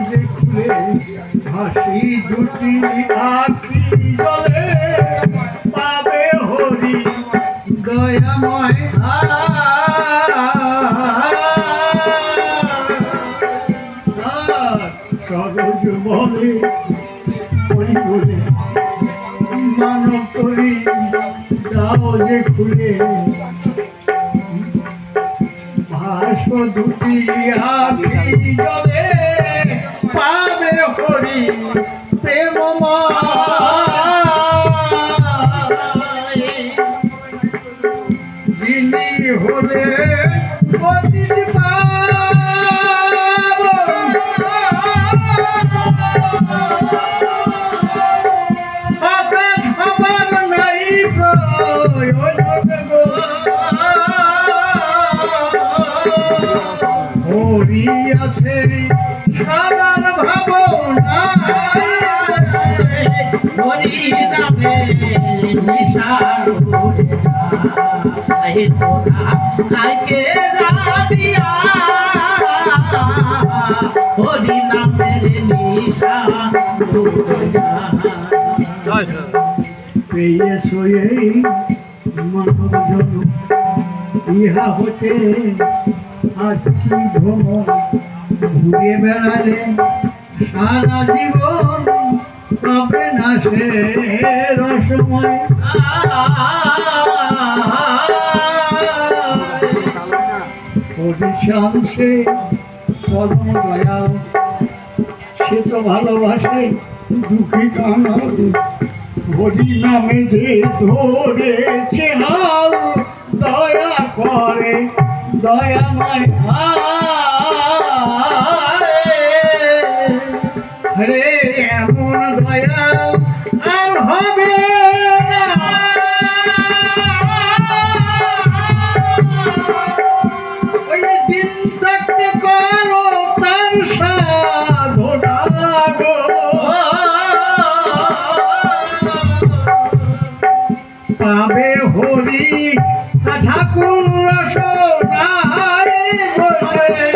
যে খুলে হাসি দুটি আখি জলে পাবে হরি দয়াময় সরোজ বলে ওই বলে মানব করি দাও যে খুলে ভাস্ব দুটি আখি জলে পাবে হরি প্রেমময় যিনি হলে পতিত হরি আছে সারার ভাবনা হরি নামে নিশার আইকে রাবিয়া হরি নামের নিশা পেয়ে শোয়ে মানব জন ইহা হতে আজকি ভ্রমণ ঘুরে বেড়ালে সারা জীবন পাবে না সে রসময় অধিকাংশে পরম দয়াল সে তো ভালোবাসে দুঃখী কানাল হরি নামে যে ধরেছে হাল দয়া করে দয়াময় হরে এমন দয়া আর হবে না ওই দিন থাকতে করো তার সাধনা গো পাবে হরি ঠাকুর সোনায় বসে